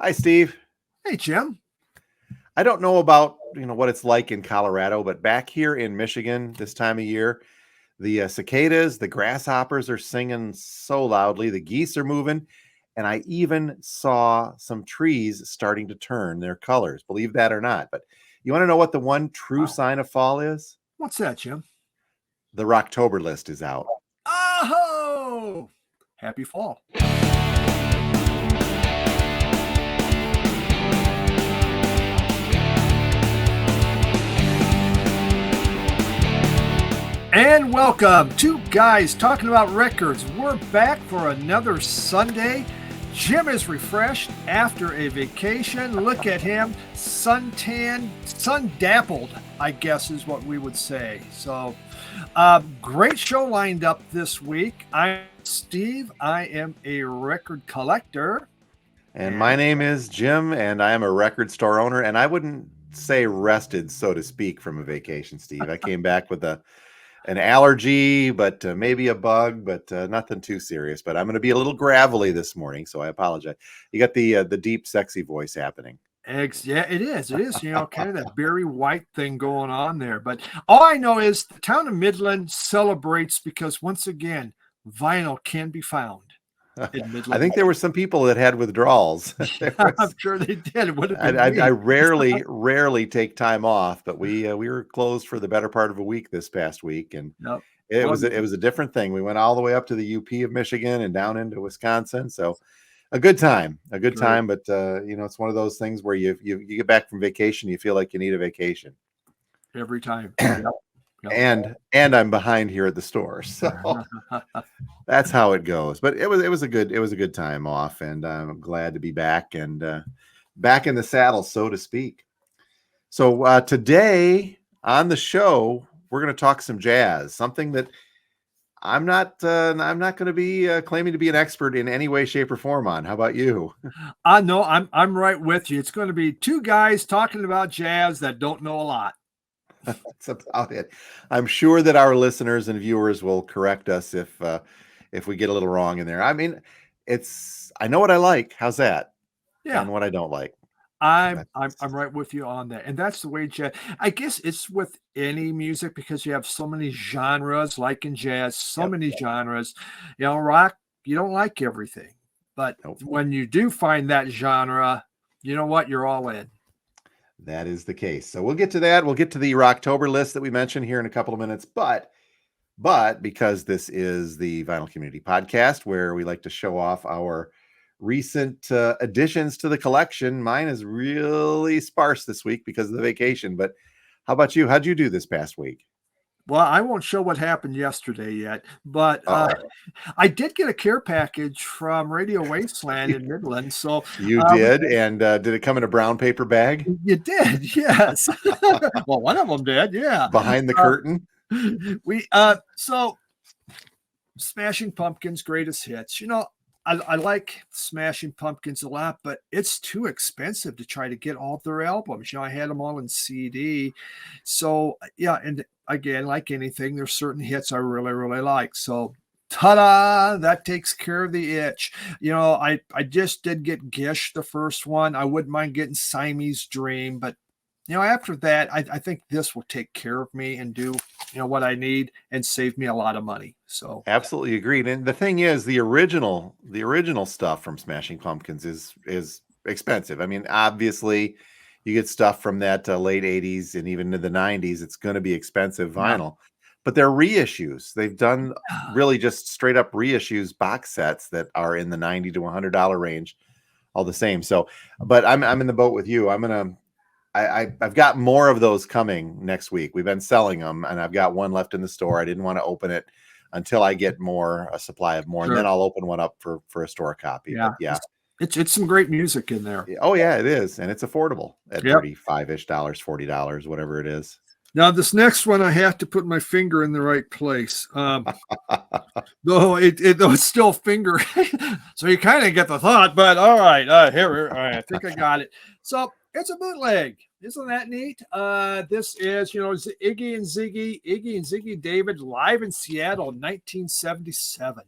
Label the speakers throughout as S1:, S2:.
S1: Hi, Steve.
S2: Hey, Jim.
S1: I don't know about what it's like in Colorado, but back here in Michigan this time of year, the cicadas, the grasshoppers are singing so loudly, the geese are moving, and I even saw some trees starting to turn their colors, believe that or not. But you want to know what the one true
S2: Wow.
S1: sign of fall is?
S2: What's that, Jim?
S1: The Rocktober list is out.
S2: Oh, happy fall. And welcome, two guys talking about records. We're back for another Sunday. Jim is refreshed after a vacation. Look at him, suntan, sun-dappled, I guess is what we would say. So, great show lined up this week. I'm Steve. I am a record collector.
S1: And my name is Jim, and I am a record store owner. And I wouldn't say rested, so to speak, from a vacation, Steve. I came back with an allergy, but maybe a bug, but nothing too serious. But I'm going to be a little gravelly this morning, so I apologize. You got the deep, sexy voice happening.
S2: Yeah, it is. It is, kind of that Barry White thing going on there. But all I know is the town of Midland celebrates because, once again, vinyl can be found in Midland.
S1: I think there were some people that had withdrawals.
S2: I'm sure they did. It would have been
S1: I rarely take time off, but we were closed for the better part of a week this past week, and it was a different thing. We went all the way up to the UP of Michigan and down into Wisconsin, so a good time. But it's one of those things where you get back from vacation, you feel like you need a vacation
S2: every time.
S1: And I'm behind here at the store, so that's how it goes. But it was a good time off, and I'm glad to be back and back in the saddle, so to speak. So today on the show, we're going to talk some jazz, something that I'm not going to be claiming to be an expert in any way, shape, or form on. How about you?
S2: No, I'm right with you. It's going to be two guys talking about jazz that don't know a lot.
S1: That's about it. I'm sure that our listeners and viewers will correct us if we get a little wrong in there. I mean, I know what I like. How's that?
S2: Yeah.
S1: And what I don't like.
S2: I'm right with you on that. And that's the way jazz, I guess it's with any music because you have so many genres, like in jazz, many genres. Rock, you don't like everything. But when you do find that genre, you know what? You're all in.
S1: That is the case. So we'll get to that. We'll get to the Rocktober list that we mentioned here in a couple of minutes. But because this is the Vinyl Community Podcast where we like to show off our recent additions to the collection, mine is really sparse this week because of the vacation. But how about you? How'd you do this past week?
S2: Well, I won't show what happened yesterday yet, but I did get a care package from Radio Wasteland in Midland. So
S1: you did, and did it come in a brown paper bag?
S2: You did, yes. Well, one of them did, yeah.
S1: Behind the curtain.
S2: So Smashing Pumpkins' greatest hits. I like Smashing Pumpkins a lot, but it's too expensive to try to get all their albums. I had them all in CD. So, yeah, and again, like anything, there's certain hits I really, really like. So, ta-da, that takes care of the itch. I just did get Gish, the first one. I wouldn't mind getting Siamese Dream, but after that, I think this will take care of me and do, what I need and save me a lot of money. So
S1: absolutely agreed. And the thing is, the original stuff from Smashing Pumpkins is expensive. I mean, obviously, you get stuff from that late 80s and even in the 90s, it's going to be expensive vinyl. But they're reissues. They've done really just straight up reissues, box sets that are in the $90 to $100 range, all the same. So, but I'm in the boat with you. I've got more of those coming next week. We've been selling them, and I've got one left in the store. I didn't want to open it until I get a supply of more, and then I'll open one up for a store copy.
S2: Yeah,
S1: but yeah.
S2: It's some great music in there.
S1: Oh yeah, it is, and it's affordable at $35-ish, $40, whatever it is.
S2: Now this next one, I have to put my finger in the right place. Though it's still finger, so you kind of get the thought. But all right, here, all right, I think I got it. So It's a bootleg. Isn't that neat? This is, Iggy and Ziggy David live in Seattle in 1977.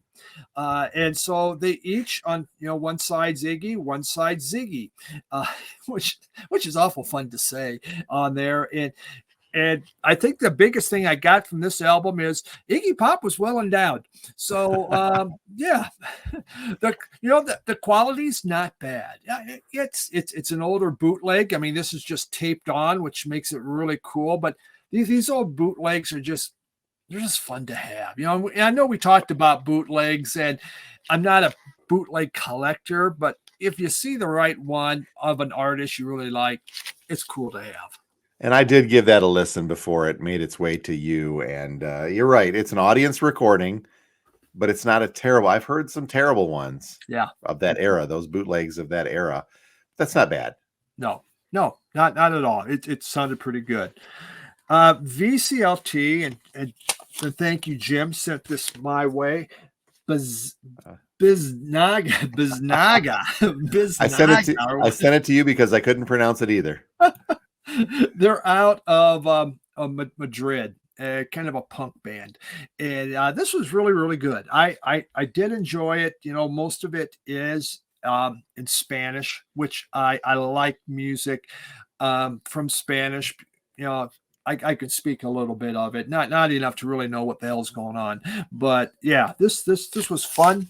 S2: And so they each on, one side Ziggy, one side Ziggy, uh, which is awful fun to say on there. And I think the biggest thing I got from this album is Iggy Pop was well endowed. So yeah, the quality's not bad. It's an older bootleg. I mean, this is just taped on, which makes it really cool. But these old bootlegs are they're just fun to have. I know we talked about bootlegs, and I'm not a bootleg collector, but if you see the right one of an artist you really like, it's cool to have.
S1: And I did give that a listen before it made its way to you. And you're right. It's an audience recording, but it's not a terrible. I've heard some terrible ones of that era, those bootlegs of that era. That's not bad.
S2: No, not at all. It sounded pretty good. VCLT, and thank you, Jim, sent this my way. Biznaga.
S1: I sent it to you because I couldn't pronounce it either.
S2: They're out of Madrid, kind of a punk band, and this was really, really good. I did enjoy it. Most of it is in Spanish, which I like music from Spanish. I could speak a little bit of it, not enough to really know what the hell's going on, but yeah, this was fun,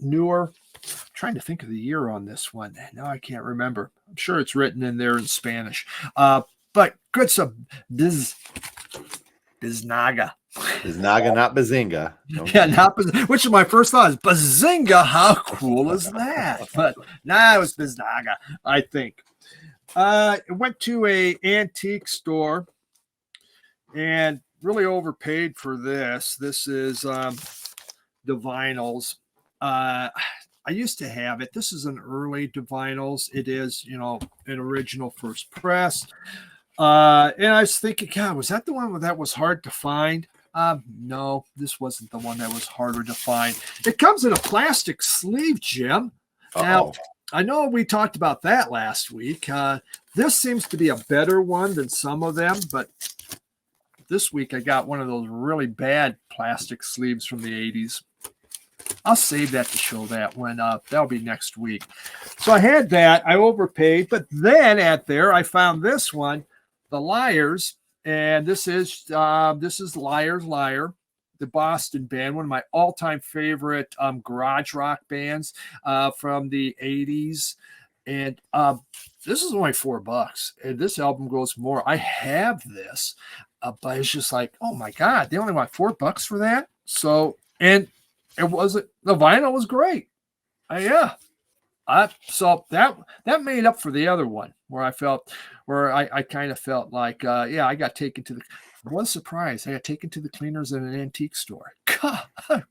S2: newer. I'm trying to think of the year on this one. No, I can't remember. I'm sure it's written in there in Spanish. But good stuff. Biznaga.
S1: Biznaga, not Bazinga.
S2: Okay. Yeah, which is my first thought is Bazinga. How cool is that? But it was Biznaga, I think. It went to a antique store and really overpaid for this. This is the vinyls. I used to have it. This is an early vinyls. It is, an original first press. And I was thinking, God, was that the one that was hard to find? No, this wasn't the one that was harder to find. It comes in a plastic sleeve, Jim.
S1: Uh-oh.
S2: Now, I know we talked about that last week. This seems to be a better one than some of them, but this week I got one of those really bad plastic sleeves from the 80s. I'll save that to show that when that'll be next week. So I had that. I overpaid, but then I found this one, The Liars, and this is Liars Liar, the Boston band, one of my all-time favorite garage rock bands from the 80s. And this is only $4, and this album goes more. I have this, but it's just like, oh my God, they only want $4 for that. So, and it wasn't, the vinyl was great. So that made up for the other one where I kind of felt like, I got taken to one surprise. I got taken to the cleaners in an antique store. God,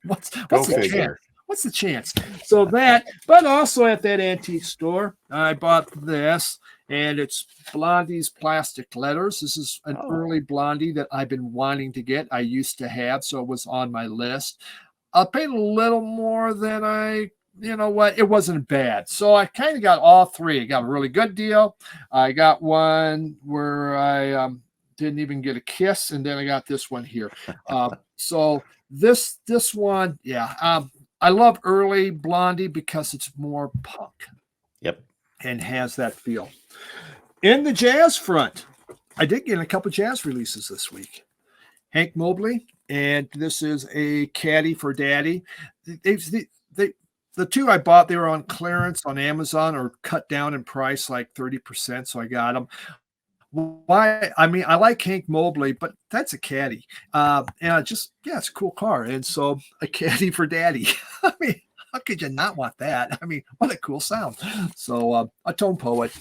S2: what's the chance? What's the chance? So but also at that antique store, I bought this, and it's Blondie's Plastic Letters. This is an early Blondie that I've been wanting to get. I used to have, so it was on my list. I paid a little more than it wasn't bad. So I kind of got all three. I got a really good deal. I got one where I didn't even get a kiss, and then I got this one here. So this one, I love early Blondie because it's more punk.
S1: Yep.
S2: And has that feel. In the jazz front, I did get a couple jazz releases this week. Hank Mobley, and this is a Caddy for Daddy. The two I bought, they were on clearance on Amazon or cut down in price like 30%, so I got them. Why? I mean, I like Hank Mobley, but that's a Caddy. And it's a cool car. And so a Caddy for Daddy. I mean, how could you not want that? I mean, what a cool sound. So a Tone Poet.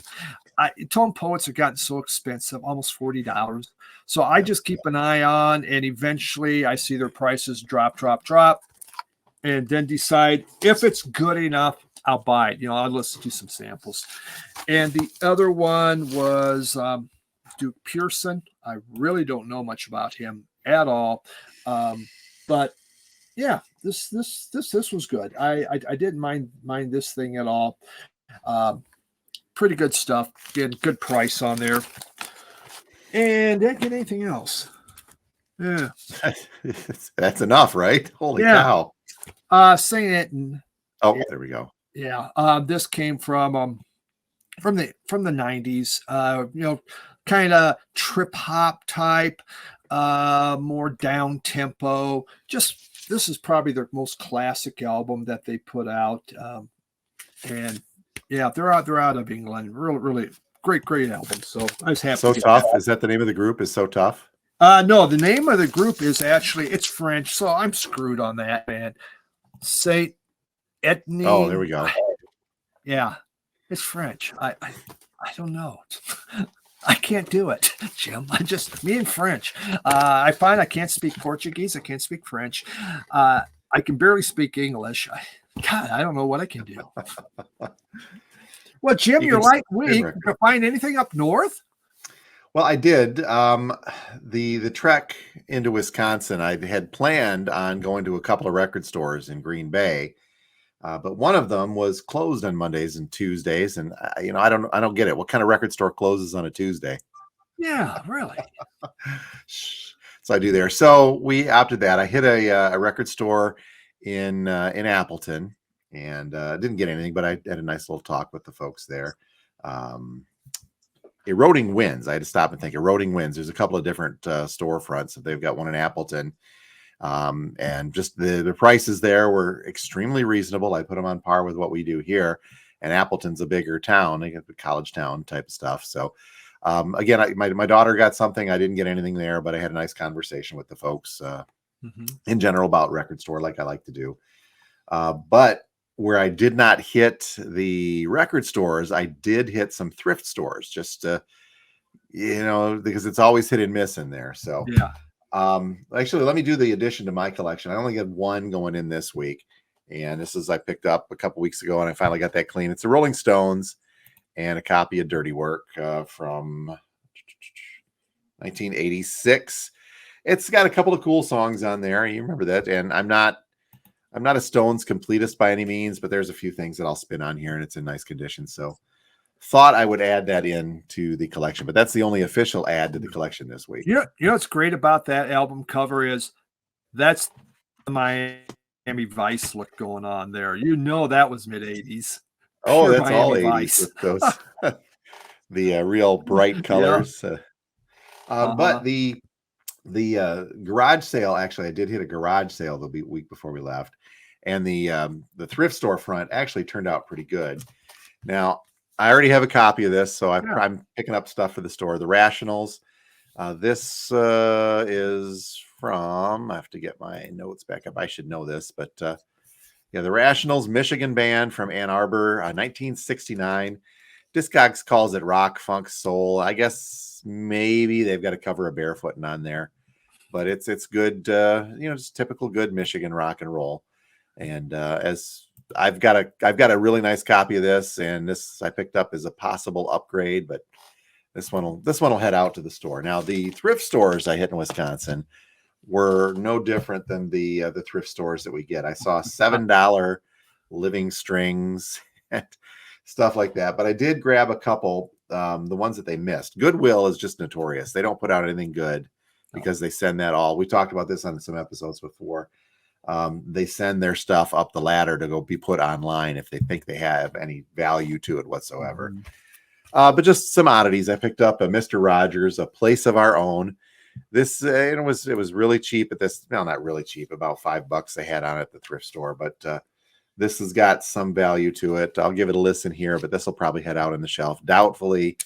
S2: Tone Poets have gotten so expensive, almost $40. So I just keep an eye on, and eventually I see their prices drop, and then decide if it's good enough, I'll buy it. I'll listen to some samples. And the other one was Duke Pearson. I really don't know much about him at all, but yeah, this was good. I didn't mind this thing at all. pretty good stuff. Again, good price on there. And didn't get anything else. Yeah.
S1: That's enough, right? Holy
S2: Yeah.
S1: cow.
S2: Saying it, and
S1: Oh, there we go.
S2: yeah. This came from the 90s. Kind of trip hop type, more down tempo. Just this is probably their most classic album that they put out. And yeah, they're out of England. Really great album. So I was happy.
S1: So Tough. Is that the name of the group? Is So Tough?
S2: No, the name of the group is actually, it's French, so I'm screwed on that, man. Saint Ethnie.
S1: Oh, there we go.
S2: Yeah, it's French. I don't know. I can't do it, Jim. Me and French. I find I can't speak Portuguese. I can't speak French. I can barely speak English. God, I don't know what I can do. Well, Jim, you're like we. Can you find anything up north?
S1: Well, I did. The trek into Wisconsin, I had planned on going to a couple of record stores in Green Bay, but one of them was closed on Mondays and Tuesdays, and I don't get it. What kind of record store closes on a Tuesday?
S2: Yeah, really.
S1: So I do there. So we opted that. I hit a record store in Appleton, and didn't get anything, but I had a nice little talk with the folks there. Eroding Winds. I had to stop and think. Eroding Winds. There's a couple of different storefronts. They've got one in Appleton, and just the prices there were extremely reasonable. I put them on par with what we do here. And Appleton's a bigger town. They get the college town type of stuff. So again, my daughter got something. I didn't get anything there, but I had a nice conversation with the folks in general about record store, like I like to do. But where I did not hit the record stores, I did hit some thrift stores, just to, because it's always hit and miss in there. So
S2: yeah.
S1: Actually, let me do the addition to my collection. I only got one going in this week, and this is I picked up a couple weeks ago, and I finally got that clean. It's the Rolling Stones and a copy of Dirty Work from 1986. It's got a couple of cool songs on there. You remember that? And I'm not a Stones completist by any means, but there's a few things that I'll spin on here, and it's in nice condition. So thought I would add that in to the collection, but that's the only official add to the collection this week.
S2: You know what's great about that album cover is that's the Miami Vice look going on there. That was mid 80s.
S1: Oh, that's Miami all 80s Vice. With those the real bright colors. Yeah. But the garage sale, actually, I did hit a garage sale the week before we left, and the thrift store front actually turned out pretty good. Now, I already have a copy of this, so I'm picking up stuff for the store. The Rationals. This is from, I have to get my notes back up. I should know this, but the Rationals, Michigan band from Ann Arbor, 1969. Discogs calls it rock, funk, soul. I guess maybe they've got a cover of Barefootin' on there, but it's good, just typical good Michigan rock and roll. And as I've got a really nice copy of this, and this I picked up as a possible upgrade, but this one will head out to the store. Now, the thrift stores I hit in Wisconsin were no different than the thrift stores that we get. I saw $7 living strings and stuff like that, but I did grab a couple, the ones that they missed. Goodwill is just notorious. They don't put out anything good because they send that all. We talked about this on some episodes before. They send their stuff up the ladder to go be put online if they think they have any value to it whatsoever. But just some oddities. I picked up a Mr. Rogers, A Place of Our Own. This it was really cheap at this. No, not really cheap. About $5 they had on it at the thrift store. But this has got some value to it. I'll give it a listen here, but this will probably head out on the shelf. Doubtfully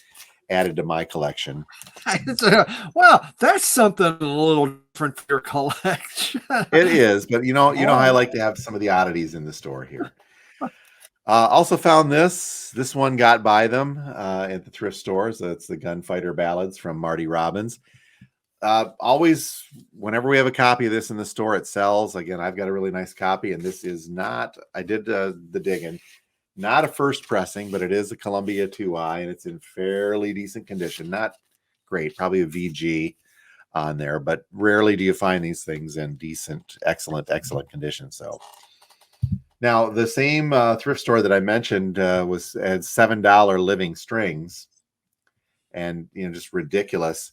S1: added to my collection.
S2: Well, that's something a little different for your collection.
S1: It is, but I like to have some of the oddities in the store here. Also found this one got by them at the thrift stores. It's the Gunfighter Ballads from Marty Robbins. Always, whenever we have a copy of this in the store, it sells. Again, I've got a really nice copy, and this is not, I did the digging, not a first pressing, but it is a Columbia 2i, and it's in fairly decent condition. Not great, probably a VG on there, but rarely do you find these things in decent, excellent condition. So Now, the same thrift store that I mentioned was had $7 living strings, and just ridiculous.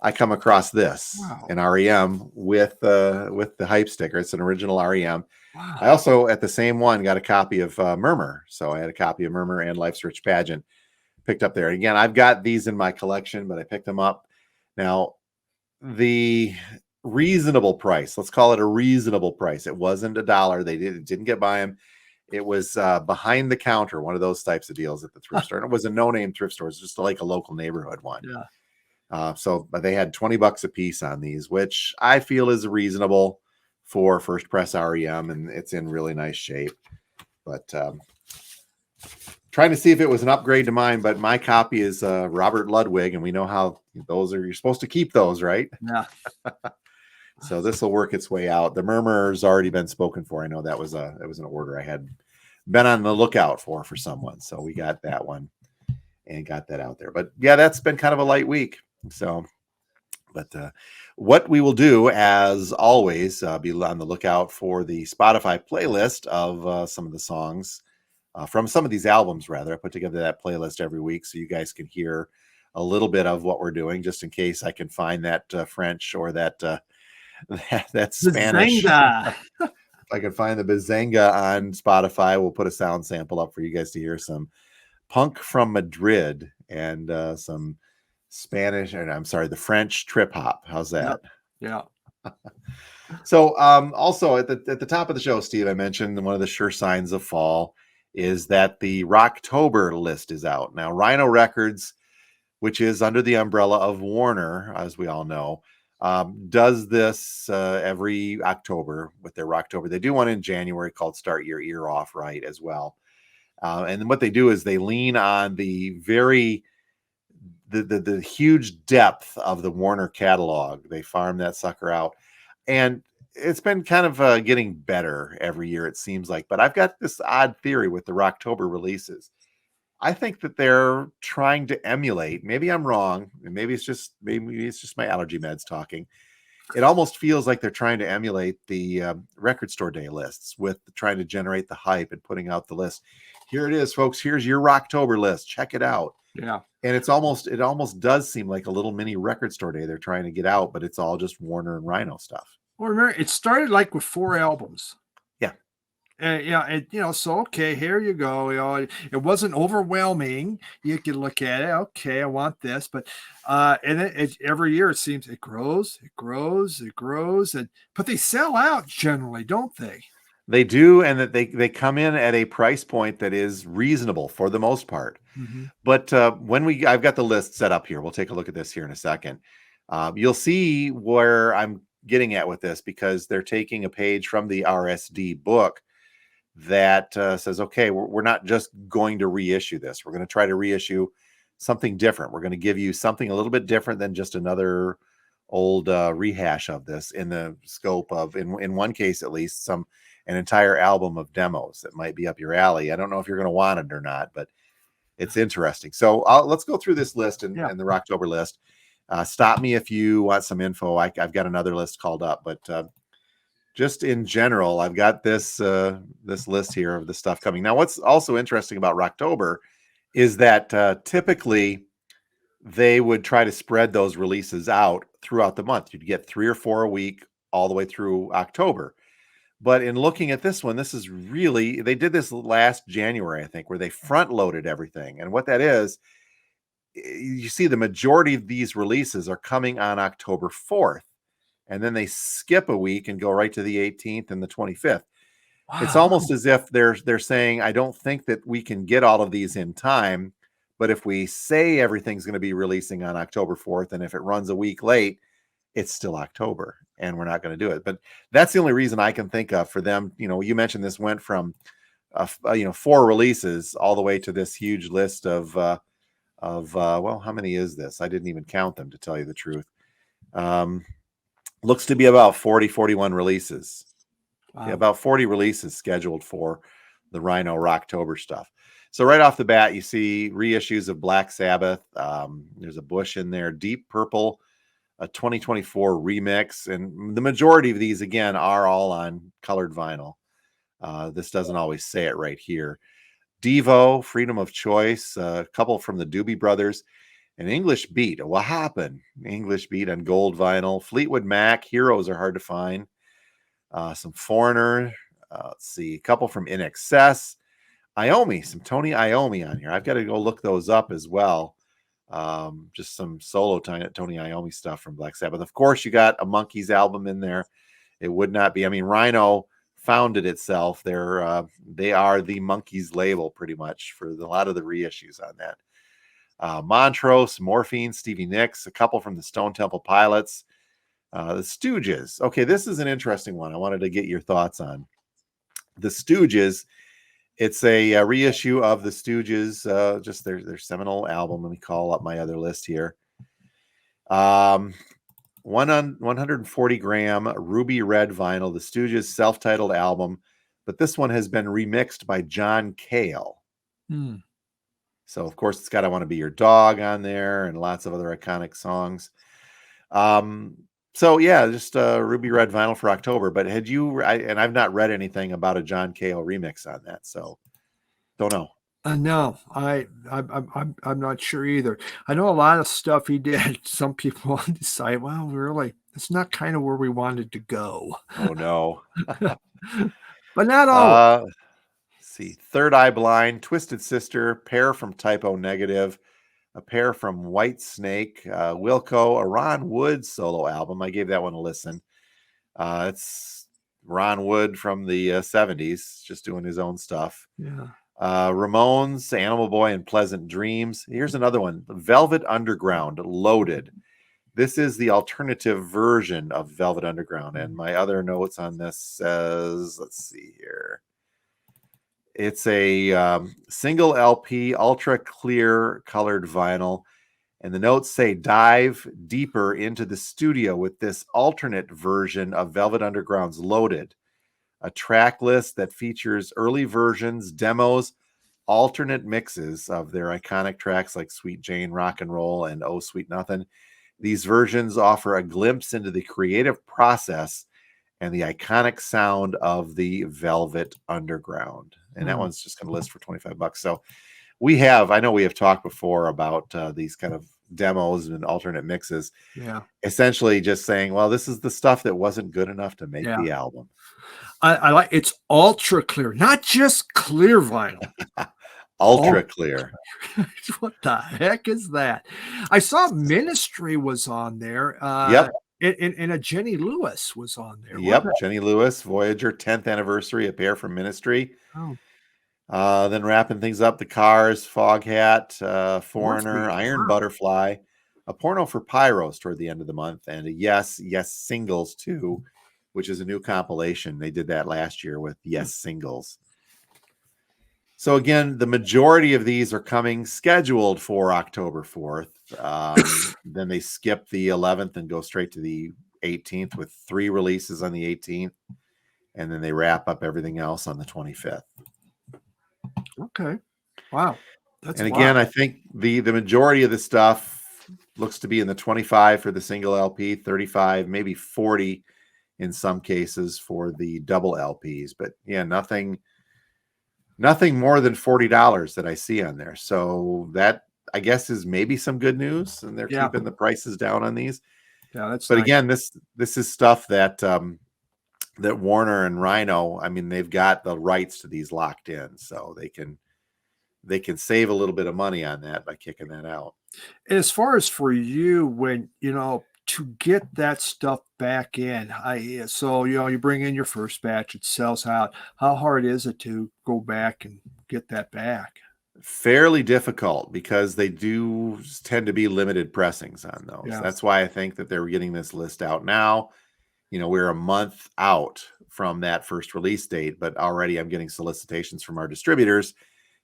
S1: I come across this
S2: Wow.
S1: an REM with the hype sticker. It's an original REM. I
S2: Wow.
S1: also at the same one got a copy of Murmur, so I had a copy of Murmur and Life's Rich Pageant picked up there. Again, I've got these in my collection, but I picked them up. Now, the reasonable price, let's call it a reasonable price. It wasn't $1. They didn't get by them. It was behind the counter, one of those types of deals at the thrift store. And it was a no-name thrift store. It's just like a local neighborhood one.
S2: Yeah.
S1: But they had $20 a piece on these, which I feel is reasonable for first press REM, and it's in really nice shape. But trying to see if it was an upgrade to mine, but my copy is Robert Ludwig, and we know how those are. You're supposed to keep those, right?
S2: Yeah.
S1: So this will work its way out. The Murmur's already been spoken for. I know it was an order I had been on the lookout for someone, so we got that one and got that out there. But yeah, that's been kind of a light week. So, but what we will do, as always, be on the lookout for the Spotify playlist of some of the songs from some of these albums. Rather, I put together that playlist every week so you guys can hear a little bit of what we're doing, just in case I can find that French or that that Spanish.
S2: Zenga.
S1: If I can find the Bazenga on Spotify, we'll put a sound sample up for you guys to hear some punk from Madrid and some Spanish, and I'm sorry, the French trip hop. How's that?
S2: Yeah.
S1: So also at the top of the show, Steve, I mentioned one of the sure signs of fall is that the Rocktober list is out. Now, Rhino Records, which is under the umbrella of Warner, as we all know, does this every October with their Rocktober. They do one in January called Start Your Ear Off Right as well. And then what they do is they lean on the huge depth of the Warner catalog. They farm that sucker out. And it's been kind of getting better every year, it seems like. But I've got this odd theory with the Rocktober releases. I think that they're trying to emulate. Maybe I'm wrong, and maybe it's just my allergy meds talking. It almost feels like they're trying to emulate the record store day lists with trying to generate the hype and putting out the list. Here it is, folks. Here's your Rocktober list. Check it out.
S2: Yeah.
S1: And it almost does seem like a little mini record store day they're trying to get out, but it's all just Warner and Rhino stuff.
S2: Well, remember, it started like with 4 albums.
S1: Yeah.
S2: So okay, here you go. It wasn't overwhelming. You could look at it. Okay, I want this, but and it every year it seems it grows, but they sell out generally, don't they?
S1: They do, and that they come in at a price point that is reasonable for the most part.
S2: Mm-hmm.
S1: But I've got the list set up here. We'll take a look at this here in a second. You'll see where I'm getting at with this, because they're taking a page from the RSD book that says, okay, we're not just going to reissue this. We're going to try to reissue something different. We're going to give you something a little bit different than just another old rehash of this, in the scope of, in one case at least, an entire album of demos that might be up your alley. I don't know if you're going to want it or not, but it's interesting. So let's go through this list and the Rocktober list. Stop me if you want some info. I've got another list called up, but just in general, I've got this list here of the stuff coming. Now, what's also interesting about Rocktober is that typically they would try to spread those releases out throughout the month. You'd get 3 or 4 a week all the way through October. But in looking at this one, this is really, they did this last January, I think, where they front loaded everything. And what that is, you see the majority of these releases are coming on October 4th. And then they skip a week and go right to the 18th and the 25th. Wow. It's almost as if they're saying, I don't think that we can get all of these in time, but if we say everything's going to be releasing on October 4th, and if it runs a week late, it's still October, and we're not going to do it. But that's the only reason I can think of for them. You mentioned this went from 4 releases all the way to this huge list of well, how many is this? I didn't even count them, to tell you the truth. Looks to be about 41 releases. Wow. Yeah, about 40 releases scheduled for the Rhino Rocktober stuff. So right off the bat, you see reissues of Black Sabbath. There's a Bush in there, Deep Purple, a 2024 remix. And the majority of these, again, are all on colored vinyl. This doesn't always say it right here. Devo, Freedom of Choice, a couple from the Doobie Brothers, an English Beat. What happened? English Beat on gold vinyl. Fleetwood Mac, Heroes are hard to find. Some Foreigner. Let's see, a couple from In Excess. Iommi, some Tony Iommi on here. I've got to go look those up as well. Just some solo Tony Iommi stuff from Black Sabbath. Of course, you got a Monkees album in there. It would not be. I mean, Rhino founded itself. They are the Monkees label pretty much for a lot of the reissues on that. Montrose, Morphine, Stevie Nicks, a couple from the Stone Temple Pilots, the Stooges. Okay, this is an interesting one. I wanted to get your thoughts on the Stooges. It's a reissue of the Stooges, just their seminal album. Let me call up my other list here. 140 gram ruby red vinyl, the Stooges self-titled album, but this one has been remixed by John Cale. So of course it's got I Want to Be Your Dog on there and lots of other iconic songs. So yeah, just ruby red vinyl for October. But had you? And I've not read anything about a John Cale remix on that, so don't know.
S2: No, I'm not sure either. I know a lot of stuff he did. Some people decide, well, really, it's not kind of where we wanted to go.
S1: Oh no,
S2: but not all.
S1: See, Third Eye Blind, Twisted Sister, Pair from Typo Negative, a pair from White Snake, Wilco, a Ron Wood solo album. I gave that one a listen. It's Ron Wood from the 70s, just doing his own stuff.
S2: Yeah.
S1: Ramones, Animal Boy, and Pleasant Dreams. Here's another one, Velvet Underground, Loaded. This is the alternative version of Velvet Underground. And my other notes on this says, let's see here. It's a single LP, ultra clear colored vinyl. And the notes say, dive deeper into the studio with this alternate version of Velvet Underground's Loaded, a track list that features early versions, demos, alternate mixes of their iconic tracks like Sweet Jane, Rock and Roll, and Oh Sweet Nothing. These versions offer a glimpse into the creative process and the iconic sound of the Velvet Underground. And that one's just going to list for $25. So I know we have talked before about these kind of demos and alternate mixes.
S2: Yeah.
S1: Essentially just saying, well, this is the stuff that wasn't good enough to make the album.
S2: I like it's ultra clear, not just clear vinyl.
S1: Ultra clear.
S2: What the heck is that? I saw Ministry was on there.
S1: Yep.
S2: And a Jenny Lewis was on there.
S1: Yep, Jenny Lewis, Voyager, 10th anniversary, a pair from Ministry.
S2: Oh.
S1: Then wrapping things up, The Cars, Foghat, Foreigner, Iron Butterfly, a porno for Pyros toward the end of the month, and a Yes Singles too, which is a new compilation. They did that last year with Yes Singles. So again, the majority of these are coming scheduled for October 4th. Then they skip the 11th and go straight to the 18th with 3 releases on the 18th. And then they wrap up everything else on the 25th.
S2: Okay. Wow.
S1: And again, I think the majority of the stuff looks to be in the 25 for the single LP, 35, maybe 40 in some cases for the double LPs. But yeah, nothing more than $40 that I see on there. So that, I guess, is maybe some good news, and they're keeping the prices down on these.
S2: Yeah, that's.
S1: But again, this is stuff that that Warner and Rhino, I mean, they've got the rights to these locked in, so they can save a little bit of money on that by kicking that out.
S2: As far as for you, when to get that stuff back in, so you bring in your first batch, it sells out. How hard is it to go back and get that back?
S1: Fairly difficult, because they do tend to be limited pressings on those.
S2: Yeah.
S1: That's why I think that they're getting this list out now. We're a month out from that first release date, but already I'm getting solicitations from our distributors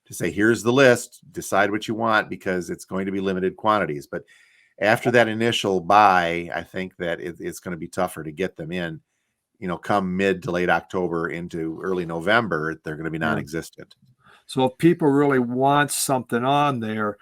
S1: to say, here's the list, decide what you want, because it's going to be limited quantities. But after that initial buy, I think that it's going to be tougher to get them in. Come mid to late October into early November, they're going to be non-existent.
S2: So if people really want something on there,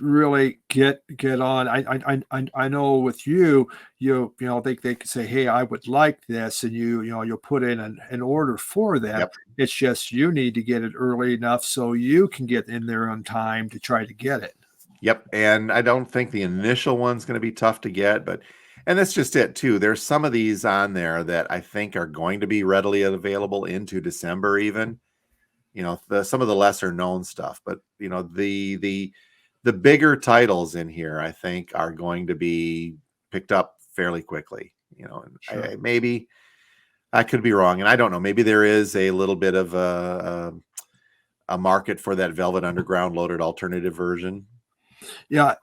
S2: really get on. I know with you, they could say, hey, I would like this, and you'll put in an order for them.
S1: Yep.
S2: It's just you need to get it early enough so you can get in there on time to try to get it.
S1: Yep. And I don't think the initial one's going to be tough to get, but and that's just it too. There's some of these on there that I think are going to be readily available into December even. Some of the lesser known stuff, but the bigger titles in here I think are going to be picked up fairly quickly. And
S2: Sure.
S1: maybe I could be wrong, and I don't know. Maybe there is a little bit of a market for that Velvet Underground loaded alternative version.
S2: Yeah,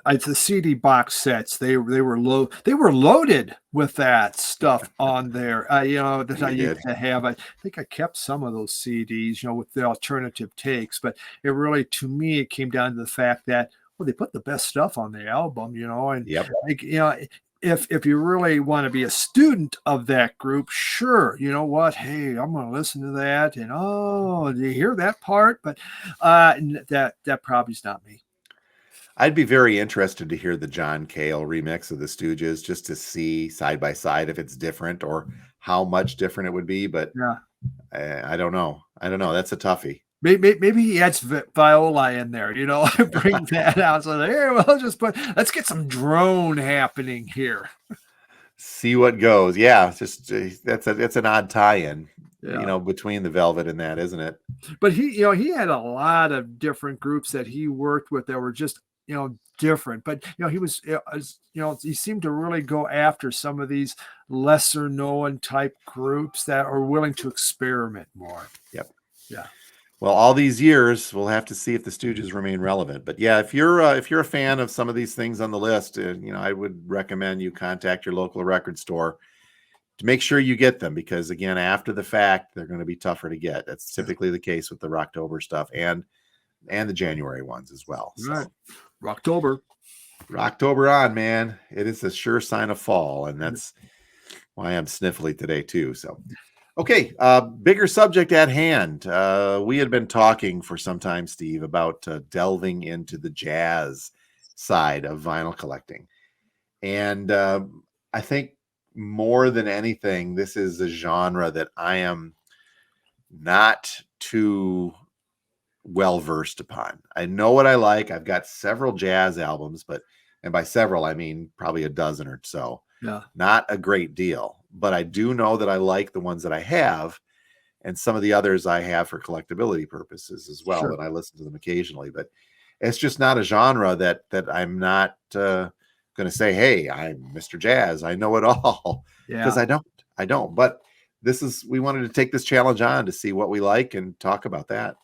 S2: it's the CD box sets. They were loaded with that stuff on there. That I
S1: You
S2: used
S1: did.
S2: to have. I think I kept some of those CDs, with the alternative takes. But it really, to me, it came down to the fact that, well, they put the best stuff on the album, and
S1: Yep.
S2: like, if you really want to be a student of that group, sure, you know what? Hey, I'm going to listen to that, and oh, do you hear that part? But that probably is not me.
S1: I'd be very interested to hear the John Cale remix of the Stooges just to see side by side if it's different or how much different it would be. But
S2: Yeah.
S1: I don't know. I don't know. That's a toughie.
S2: Maybe he adds viola in there, bring that out. So here, let's get some drone happening here.
S1: See what goes. Yeah, it's just that's an odd tie-in,
S2: Yeah.
S1: between the Velvet and that, isn't it?
S2: But he had a lot of different groups that he worked with that were just, different. But, he was, he seemed to really go after some of these lesser known type groups that are willing to experiment more.
S1: Yep.
S2: Yeah.
S1: Well, all these years, we'll have to see if the Stooges remain relevant. But yeah, if you're a fan of some of these things on the list, I would recommend you contact your local record store to make sure you get them, because again, after the fact, they're going to be tougher to get. That's typically the case with the Rocktober stuff and the January ones as well. So.
S2: Right. Rocktober.
S1: Rocktober on, man. It is a sure sign of fall, and that's why I'm sniffly today too. So, okay, bigger subject at hand. We had been talking for some time, Steve, about delving into the jazz side of vinyl collecting, and I think more than anything, this is a genre that I am not too well versed upon. I know what I like. I've got several jazz albums, and by several I mean probably a dozen or so.
S2: Yeah.
S1: Not a great deal, but I do know that I like the ones that I have, and some of the others I have for collectability purposes as well.
S2: Sure.
S1: And I listen to them occasionally, but it's just not a genre that I'm not going to say, hey, I'm Mr. Jazz, I know it all. Because
S2: Yeah.
S1: I don't. But we wanted to take this challenge on to see what we like and talk about that.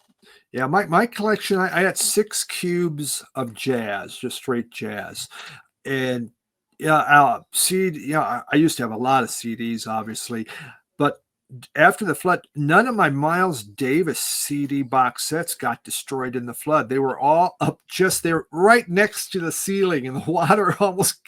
S2: Yeah, my collection, I had 6 cubes of jazz, just straight jazz. And yeah, I used to have a lot of CDs, obviously, but after the flood, none of my Miles Davis CD box sets got destroyed in the flood. They were all up just there, right next to the ceiling, and the water almost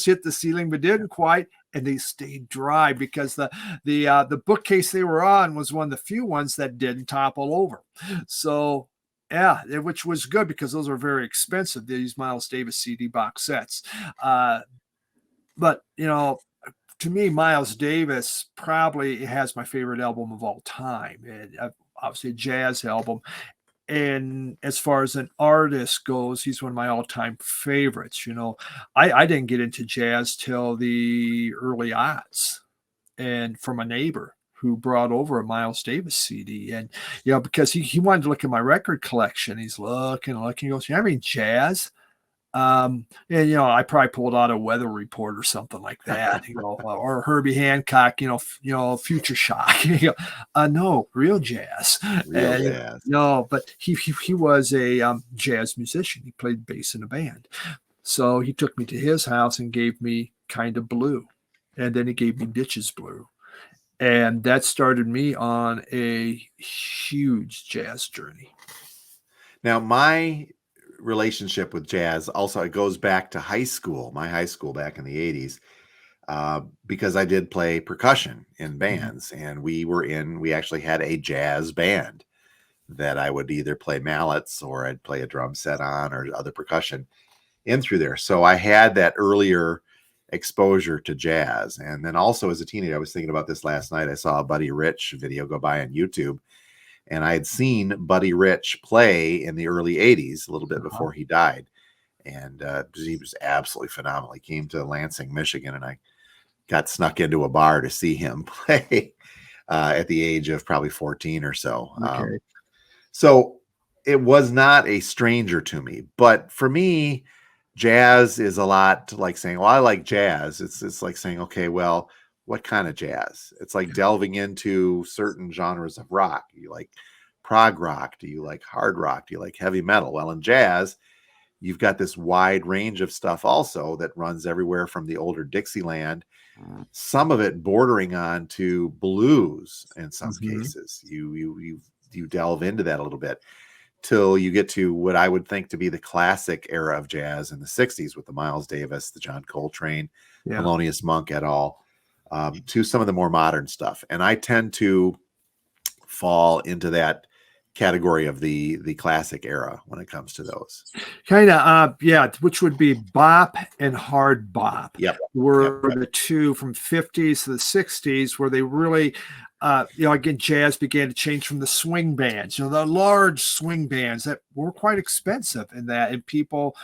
S2: hit the ceiling, but didn't quite. And they stayed dry because the bookcase they were on was one of the few ones that didn't topple over. So yeah, which was good because those are very expensive, these Miles Davis CD box sets. But to me, Miles Davis probably has my favorite album of all time, and obviously a jazz album. And as far as an artist goes, he's one of my all-time favorites. I didn't get into jazz till the early aughts, and from a neighbor who brought over a Miles Davis CD. And because he wanted to look at my record collection. He's looking, he goes, "You have any jazz?" And I probably pulled out a Weather Report or something like that, or Herbie Hancock, Future Shock. No, real jazz.
S1: Real jazz.
S2: No, but he was a jazz musician. He played bass in a band. So he took me to his house and gave me Kind of Blue, and then he gave me Bitches Blue, and that started me on a huge jazz journey.
S1: Now, my relationship with jazz also, it goes back to my high school back in the 80s, because I did play percussion in bands, and we actually had a jazz band that I would either play mallets or I'd play a drum set on or other percussion in through there. So I had that earlier exposure to jazz. And then also as a teenager, I was thinking about this last night. I saw a Buddy Rich video go by on YouTube, and I had seen Buddy Rich play in the early 80s, a little bit before he died. And he was absolutely phenomenal. He came to Lansing, Michigan, and I got snuck into a bar to see him play at the age of probably 14 or so.
S2: Okay.
S1: So it was not a stranger to me. But for me, jazz is a lot like saying, well, I like jazz. It's like saying, okay, well, what kind of jazz? It's like delving into certain genres of rock. You like prog rock? Do you like hard rock? Do you like heavy metal? Well, in jazz, you've got this wide range of stuff also that runs everywhere from the older Dixieland, some of it bordering on to blues in some cases. You delve into that a little bit till you get to what I would think to be the classic era of jazz in the 60s with the Miles Davis, the John Coltrane, Thelonious Monk et al., to some of the more modern stuff. And I tend to fall into that category of the classic era when it comes to those.
S2: Kind of, which would be bop and hard bop. Were the two from 50s to the 60s where they really, again, jazz began to change from the swing bands, the large swing bands that were quite expensive in that, and people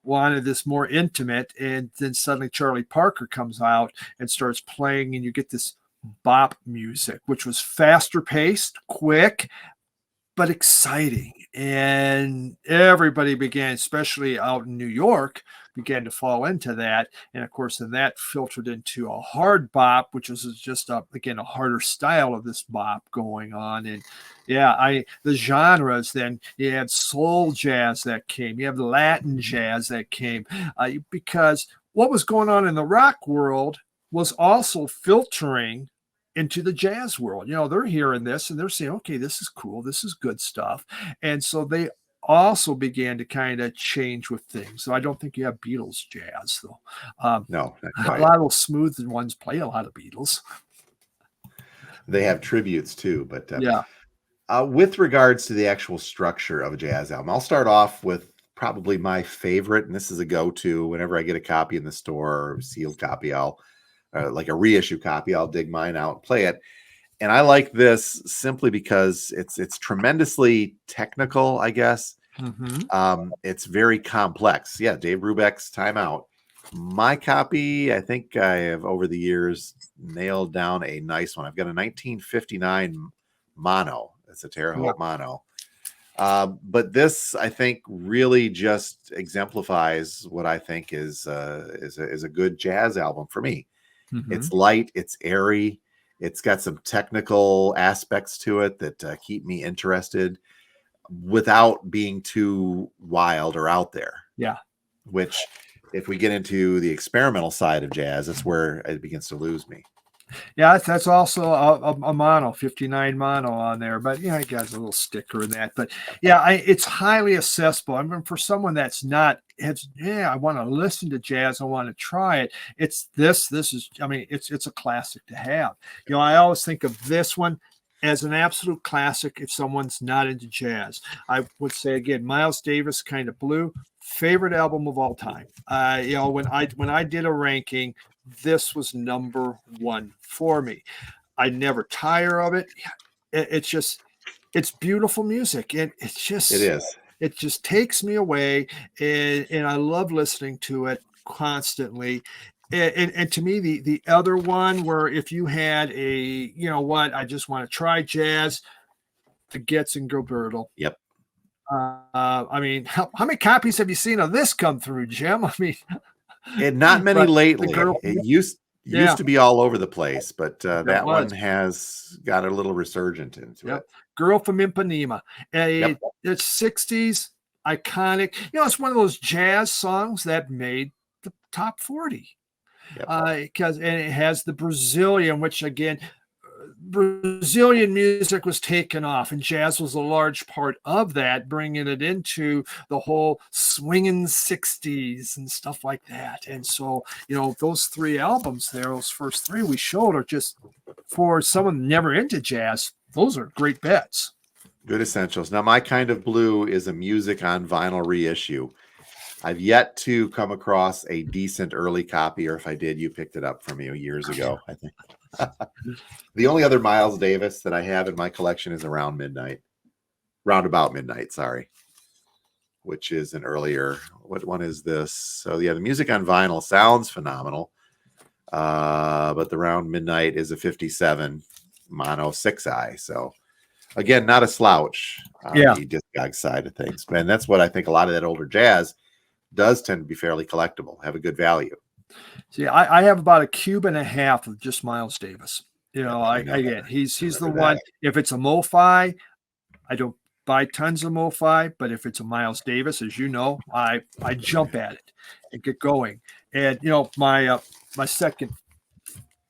S2: wanted this more intimate. And then suddenly Charlie Parker comes out and starts playing, and you get this bop music, which was faster paced, quick, but exciting. And everybody began, especially out in New York, began to fall into that. And of course, then that filtered into a hard bop, which is just again a harder style of this bop going on. And the genres, then you had soul jazz that came, you have Latin jazz that came, because what was going on in the rock world was also filtering into the jazz world. They're hearing this and they're saying, okay, this is cool, this is good stuff. And so they also began to kind of change with things. So I don't think you have Beatles jazz, though.
S1: No,
S2: a lot of those smooth ones play a lot of Beatles.
S1: They have tributes too, but with regards to the actual structure of a jazz album, I'll start off with probably my favorite, and this is a go-to whenever I get a copy in the store or a sealed copy. I'll like a reissue copy, I'll dig mine out and play it. And I like this simply because it's tremendously technical, I guess. It's very complex. Yeah, Dave Brubeck's Time Out. My copy, I think I have over the years nailed down a nice one. I've got a 1959 mono. It's a Terre Haute mono. But this, I think, really just exemplifies what I think is a good jazz album for me. It's light, it's airy, it's got some technical aspects to it that keep me interested without being too wild or out there. Which, if we get into the experimental side of jazz, that's where it begins to lose me.
S2: That's also a mono, 59 mono on there, but it got a little sticker in that. But it's highly accessible. I mean, for someone that's not, I want to listen to jazz, I want to try it. It's a classic to have. I always think of this one as an absolute classic if someone's not into jazz. I would say again, Miles Davis, Kind of Blue, favorite album of all time. When I did a ranking, this was number one for me. I never tire of it. It's beautiful music. It just takes me away, and I love listening to it constantly. And to me, the other one where if you had I just want to try jazz, the Getzen Gilberto. I mean, how many copies have you seen of this come through, Jim? I mean,
S1: and not many lately. It used to be all over the place, but that one has got a little resurgent into it.
S2: Girl from Ipanema. It's 60s, iconic. It's one of those jazz songs that made the top 40. Because it has the Brazilian, which again, Brazilian music was taken off, and jazz was a large part of that, bringing it into the whole swinging 60s and stuff like that. And so, those three albums there, those first three we showed, are just, for someone never into jazz, those are great bets.
S1: Good essentials. Now, My Kind of Blue is a music on vinyl reissue. I've yet to come across a decent early copy, or if I did, you picked it up from me years ago, I think. The only other Miles Davis that I have in my collection is Roundabout Midnight, sorry, which is an earlier. What one is this? So yeah, the music on vinyl sounds phenomenal, but the Round Midnight is a 57 mono 6-eye. So again, not a slouch on the Discog side of things. And that's what I think a lot of that older jazz does tend to be fairly collectible, have a good value.
S2: See, I have about a cube and a half of just Miles Davis. Again, he's the one. If it's a MoFi, I don't buy tons of MoFi, but if it's a Miles Davis, as you know, I jump at it and get going. And my second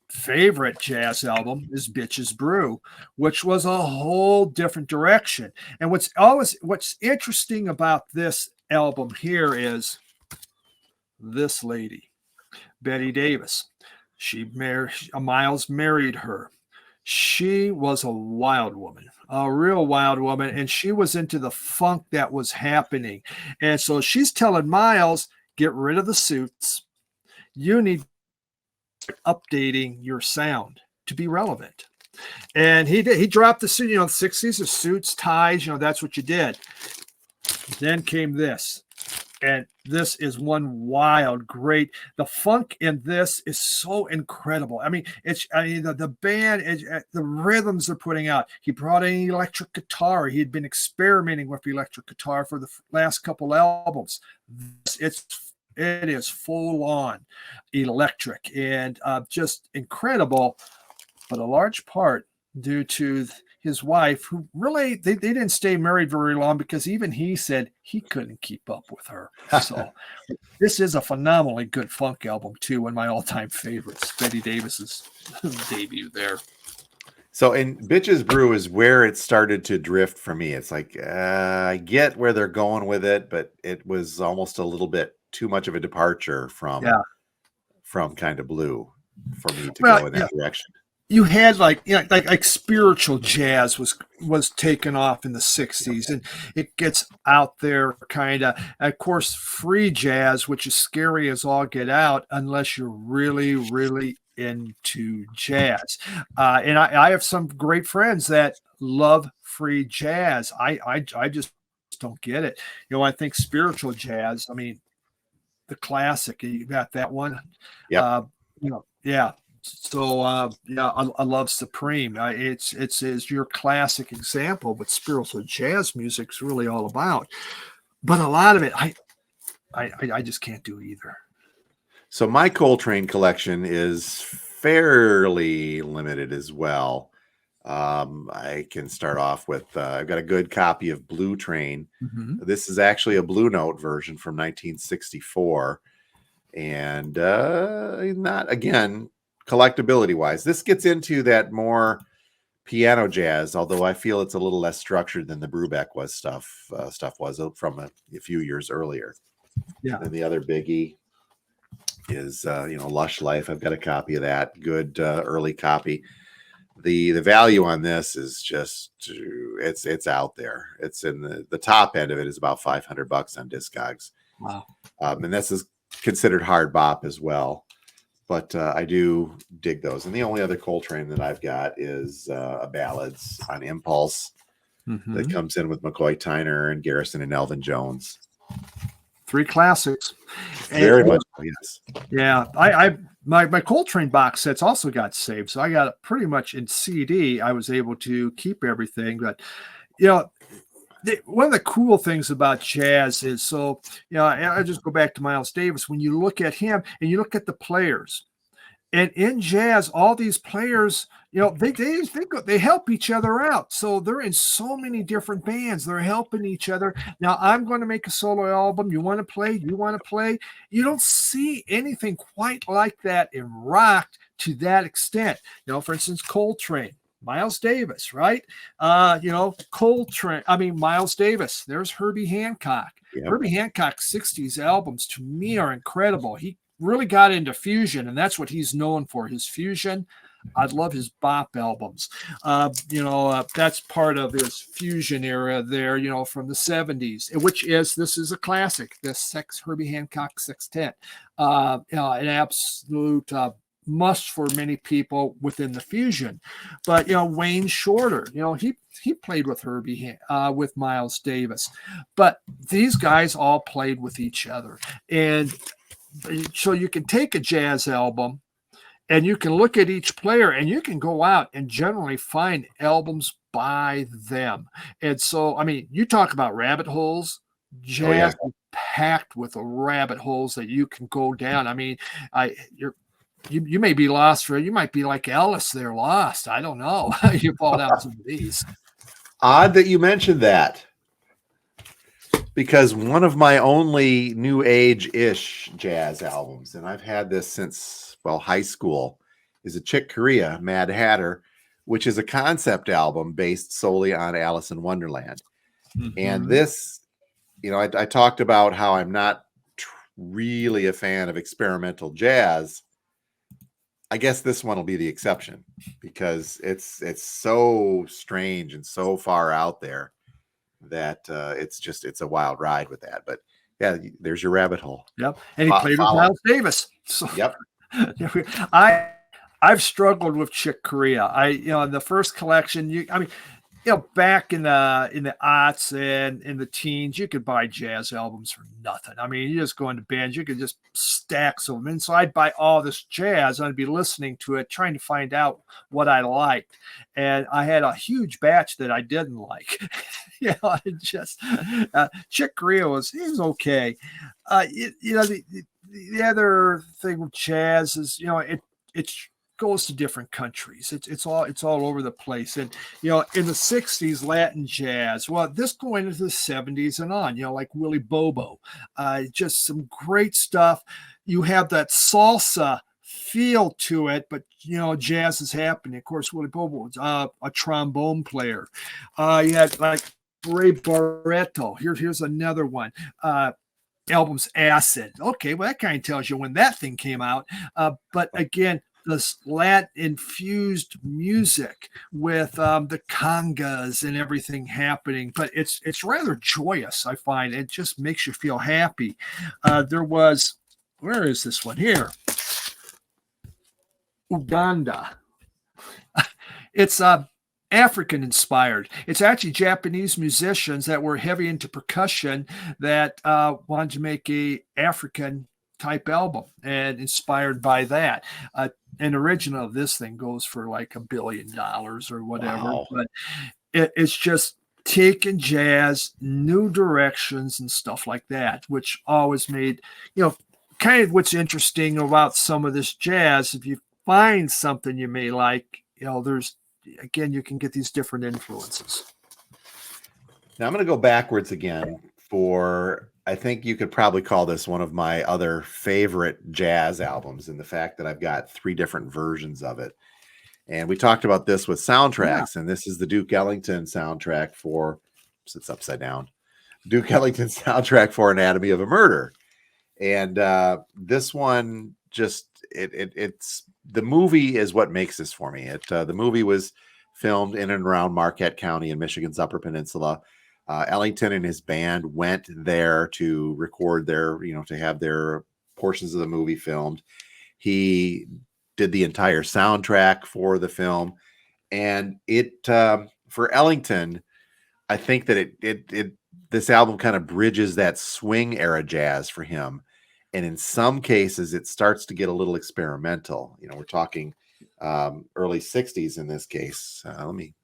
S2: favorite jazz album is Bitches Brew, which was a whole different direction. And what's interesting about this album here is this lady, Betty Davis. Miles married her. She was a wild woman, a real wild woman, and she was into the funk that was happening. And so she's telling Miles, get rid of the suits. You need updating your sound to be relevant. And he did. He dropped the suit, the 60s of suits, ties, that's what you did. Then came this. And this is one wild, great. The funk in this is so incredible. The band, the rhythms they're putting out. He brought in electric guitar. He had been experimenting with electric guitar for the last couple albums. It is full on electric and just incredible, but a large part due to his wife, who really they didn't stay married very long, because even he said he couldn't keep up with her. So this is a phenomenally good funk album too. One of my all-time favorites, Betty Davis's debut there.
S1: So in Bitches Brew is where it started to drift for me. It's like I get where they're going with it, but it was almost a little bit too much of a departure from Kind of Blue for me to go in that direction.
S2: You had like spiritual jazz was taken off in the 60s, and it gets out there kind of. Of course, free jazz, which is scary as all get out unless you're really, really into jazz. And I have some great friends that love free jazz. I just don't get it. I think spiritual jazz, the classic, you got that one.
S1: Yeah.
S2: So I love Supreme. It's your classic example of what spiritual jazz music's really all about. But a lot of it, I just can't do either.
S1: So my Coltrane collection is fairly limited as well. I can start off with I've got a good copy of Blue Train.
S2: Mm-hmm.
S1: This is actually a Blue Note version from 1964, and not again. Collectability wise, this gets into that more piano jazz, although I feel it's a little less structured than the Brubeck stuff was from a few years earlier.
S2: Yeah.
S1: And the other biggie is Lush Life. I've got a copy of that. Good early copy. The value on this is just it's out there. It's in the top end of it is about $500 on Discogs.
S2: Wow.
S1: And this is considered hard bop as well. But I do dig those. And the only other Coltrane that I've got is a Ballads on Impulse that comes in with McCoy Tyner and Garrison and Elvin Jones.
S2: 3 classics.
S1: Very much, yes.
S2: Yeah. My Coltrane box sets also got saved. So I got it pretty much in CD. I was able to keep everything. But, one of the cool things about jazz is, I just go back to Miles Davis. When you look at him and you look at the players, and in jazz, all these players, they help each other out. So they're in so many different bands. They're helping each other. Now I'm going to make a solo album. You want to play? You want to play? You don't see anything quite like that in rock to that extent. For instance, Coltrane. Miles Davis, right? Coltrane. Miles Davis. There's Herbie Hancock. Yep. Herbie Hancock's 60s albums to me are incredible. He really got into fusion, and that's what he's known for, his fusion. I love his bop albums. That's part of his fusion era there, from the 70s, this is a classic, the Herbie Hancock Sextet. An absolute must for many people within the fusion. But Wayne Shorter, he played with Herbie, with Miles Davis, but these guys all played with each other. And so you can take a jazz album and you can look at each player and you can go out and generally find albums by them. And so, I mean, you talk about rabbit holes, jazz is packed with rabbit holes that you can go down. I mean, you may be lost you might be like Ellis, they're lost. I don't know. You fall down some of these.
S1: Odd that you mentioned that, because one of my only new age-ish jazz albums, and I've had this since high school, is a Chick Corea, Mad Hatter, which is a concept album based solely on Alice in Wonderland. Mm-hmm. And this, I talked about how I'm not really a fan of experimental jazz. I guess this one will be the exception, because it's so strange and so far out there that it's a wild ride with that. But yeah, there's your rabbit hole.
S2: Yep. And he played with Miles Davis. So. Yep. I've struggled with Chick Corea. In the first collection, back in the aughts and in the teens, you could buy jazz albums for nothing. I mean, you just go into bands, you could just stack some of them. And so I'd buy all this jazz, and I'd be listening to it, trying to find out what I liked. And I had a huge batch that I didn't like. Chick Corea was okay. The other thing with jazz is, it goes to different countries. It's all over the place. And, in the 60s, Latin jazz, this going into the 70s and on, like Willie Bobo, just some great stuff. You have that salsa feel to it, but, jazz is happening. Of course, Willie Bobo was a trombone player. You had like Ray Barretto. Here's another one. Album's Acid. Okay, well, that kind of tells you when that thing came out. But again, this Latin infused music with the congas and everything happening, but it's rather joyous. I find it just makes you feel happy. Where is this one here? Uganda. It's African inspired. It's actually Japanese musicians that were heavy into percussion that wanted to make a African type album, and inspired by that. An original of this thing goes for like $1 billion or whatever. Wow. But it's just taking jazz new directions and stuff like that, which always made, kind of what's interesting about some of this jazz. If you find something you may like, again, you can get these different influences.
S1: Now I'm going to go backwards again I think you could probably call this one of my other favorite jazz albums, in the fact that I've got 3 different versions of it. And we talked about this with soundtracks, and this is the Duke Ellington soundtrack it's upside down, Duke Ellington soundtrack for Anatomy of a Murder. And this one it's the movie is what makes this for me. The movie was filmed in and around Marquette County in Michigan's Upper Peninsula. Ellington and his band went there to record to have their portions of the movie filmed. He did the entire soundtrack for the film, and for Ellington, I think that this album kind of bridges that swing era jazz for him. And in some cases, it starts to get a little experimental. We're talking early 60s in this case. Let me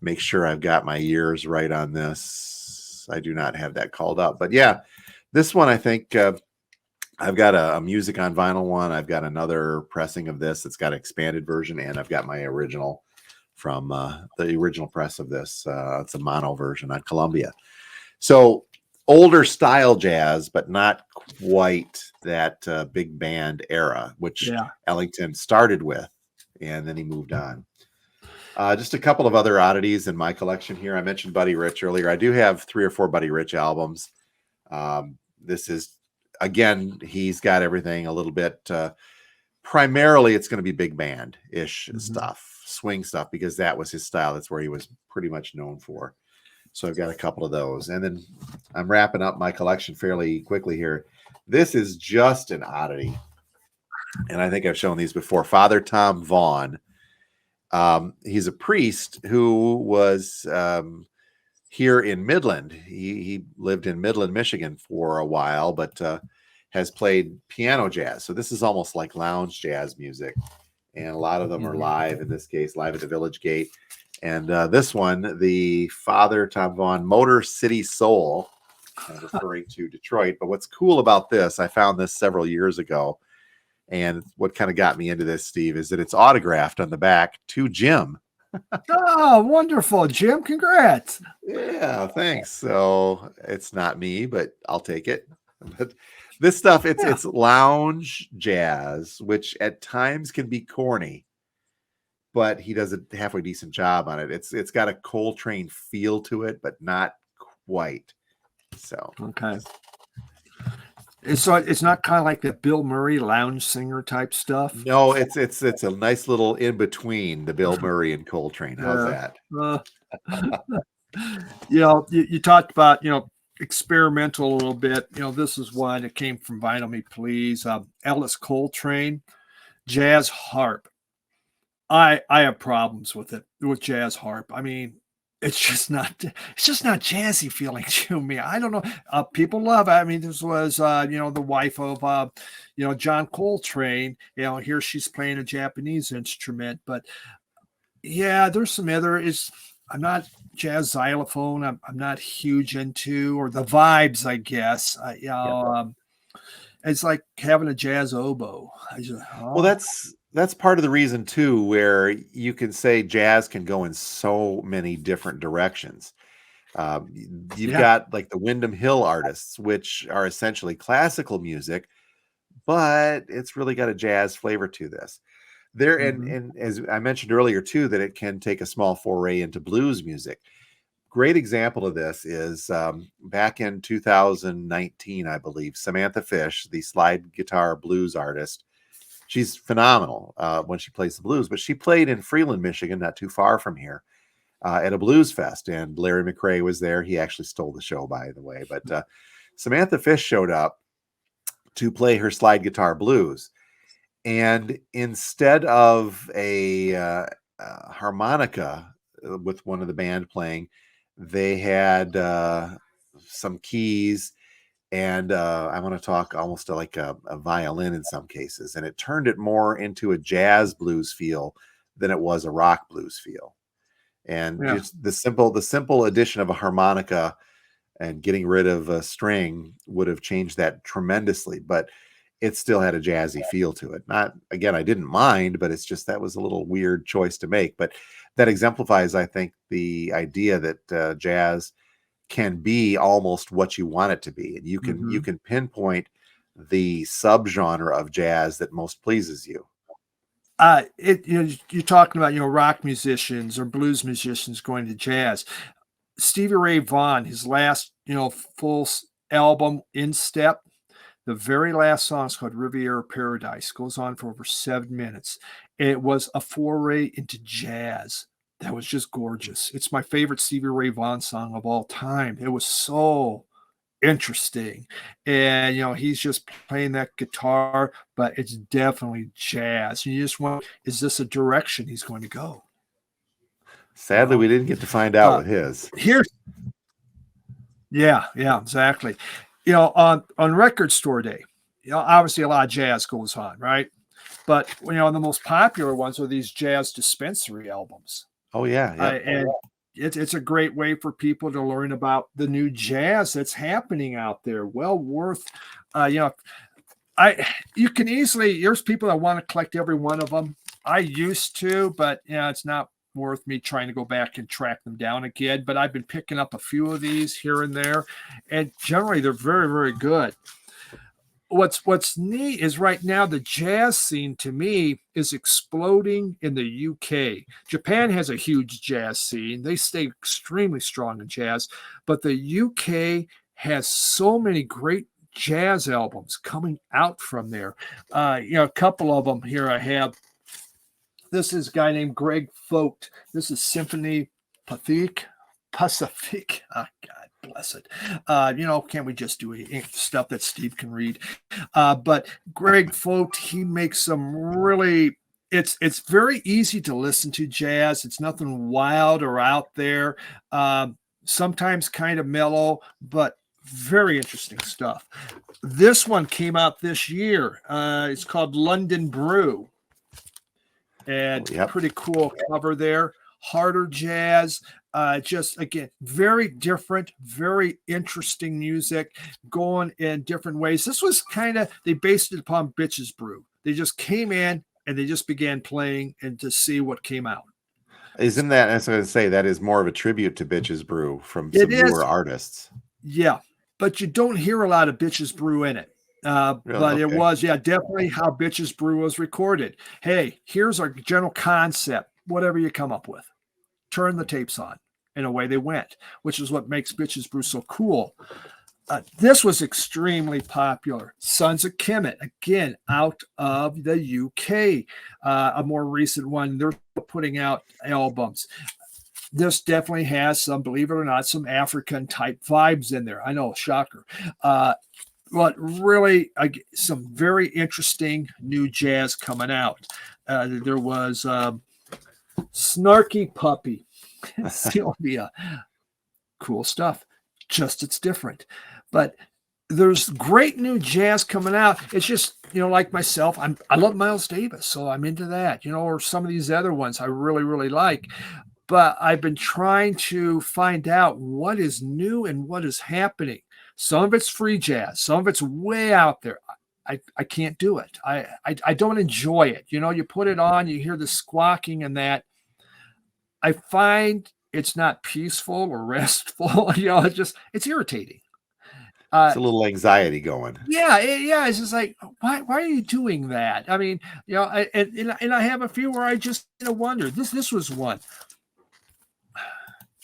S1: make sure I've got my years right on this. I do not have that called up. But yeah, this one, I think I've got a music on vinyl one. I've got another pressing of this. It's got an expanded version, and I've got my original from the original press of this. It's a mono version on Columbia. So older style jazz, but not quite that big band era, which Ellington started with, and then he moved on. Just a couple of other oddities in my collection here. I mentioned Buddy Rich earlier. I do have 3 or 4 Buddy Rich albums. This is, again, he's got everything a little bit primarily it's going to be big band ish
S2: Mhm.
S1: stuff, swing stuff, because that was his style. That's where he was pretty much known for. So I've got a couple of those. And then I'm wrapping up my collection fairly quickly here. This is just an oddity. And I think I've shown these before. Father Tom Vaughn. He's a priest who was here in Midland. He lived in Midland, Michigan for a while, but has played piano jazz. So this is almost like lounge jazz music. And a lot of them are live, in this case, live at the Village Gate. And this one, the Father Tom Vaughn Motor City Soul, referring to Detroit. But what's cool about this, I found this several years ago. And what kind of got me into this, Steve, is that it's autographed on the back to Jim.
S2: Oh, wonderful, Jim! Congrats.
S1: Yeah, thanks. So it's not me, but I'll take it. But this stuff, it's lounge jazz, which at times can be corny, but he does a halfway decent job on it. It's got a Coltrane feel to it, but not quite. So
S2: okay. So it's not kind of like the Bill Murray lounge singer type stuff.
S1: No, it's a nice little in between the Bill Murray and Coltrane. How's that?
S2: You talked about experimental a little bit. This is one that came from Vinyl Me Please. Ellis Coltrane, jazz harp. I have problems with jazz harp. I mean, it's just not jazzy feeling to me. I don't know. People love it. I mean, this was the wife of John Coltrane. Here she's playing a Japanese instrument, but yeah, there's some other. I'm not jazz xylophone. I'm not huge into, or the vibes, I guess. It's like having a jazz oboe.
S1: Well, that's part of the reason too, where you can say jazz can go in so many different directions. You've got like the Windham Hill artists, which are essentially classical music, but it's really got a jazz flavor to this. There, and as I mentioned earlier too, that it can take a small foray into blues music. Great example of this is back in 2019, I believe, Samantha Fish, the slide guitar blues artist. She's phenomenal when she plays the blues, but she played in Freeland, Michigan, not too far from here, at a blues fest, and Larry McRae was there. He actually stole the show, by the way, but Samantha Fish showed up to play her slide guitar blues, and instead of a harmonica with one of the band playing, they had some keys, and I want to talk almost like a violin in some cases, and it turned it more into a jazz blues feel than it was a rock blues feel. And just the simple addition of a harmonica and getting rid of a string would have changed that tremendously, but it still had a jazzy feel to it. Not, again, I didn't mind, but it's just that was a little weird choice to make. But that exemplifies, I think, the idea that jazz can be almost what you want it to be, and you can pinpoint the subgenre of jazz that most pleases you.
S2: You're talking about rock musicians or blues musicians going to jazz. Stevie Ray Vaughan, his last full album, In Step, the very last song is called Riviera Paradise, goes on for over 7 minutes. It was a foray into jazz that was just gorgeous. It's my favorite Stevie Ray Vaughan song of all time. It was so interesting, and he's just playing that guitar, but it's definitely jazz. You just want, is this a direction he's going to go?
S1: Sadly, we didn't get to find out with his.
S2: Yeah, exactly. On Record Store Day, obviously a lot of jazz goes on, right? But the most popular ones are these jazz dispensary albums.
S1: Oh yeah.
S2: And it's a great way for people to learn about the new jazz that's happening out there. Well worth, you can easily, there's people that want to collect every one of them. I used to, but it's not worth me trying to go back and track them down again. But I've been picking up a few of these here and there, and generally they're very, very good. What's neat is right now the jazz scene to me is exploding in the UK. Japan has a huge jazz scene. They stay extremely strong in jazz, but the UK has so many great jazz albums coming out from there. A couple of them here I have. This is a guy named Greg Vogt. This is Symphony Pacific. Oh, God bless it. Can't we just do stuff that Steve can read? But Greg Vogt, he makes some really. It's very easy to listen to jazz. It's nothing wild or out there. Sometimes kind of mellow, but very interesting stuff. This one came out this year. It's called London Brew. And pretty cool cover there. Harder jazz. Just, again, very different, very interesting music going in different ways. This was they based it upon Bitches Brew. They just came in and they just began playing and to see what came out.
S1: Isn't that, as I was going to say, that is more of a tribute to Bitches Brew from some newer artists.
S2: Yeah, but you don't hear a lot of Bitches Brew in it. Really? But it was, definitely how Bitches Brew was recorded. Hey, here's our general concept. Whatever you come up with, turn the tapes on, and away they went, which is what makes Bitches Brew so cool. This was extremely popular. Sons of Kemet, again, out of the UK, a more recent one. They're putting out albums. This definitely has some, believe it or not, some African type vibes in there. I know, shocker. But really, some very interesting new jazz coming out. There was Snarky Puppy, Sylvia. Cool stuff. Just it's different. But there's great new jazz coming out. It's just, like myself, I love Miles Davis, so I'm into that, or some of these other ones I really, really like. But I've been trying to find out what is new and what is happening. Some of it's free jazz. Some of it's way out there. I can't do it. I don't enjoy it. You put it on, you hear the squawking and that. I find it's not peaceful or restful. It's irritating.
S1: It's a little anxiety going.
S2: Yeah. It's just like, why are you doing that? I mean, and I have a few where I just wonder. This was one.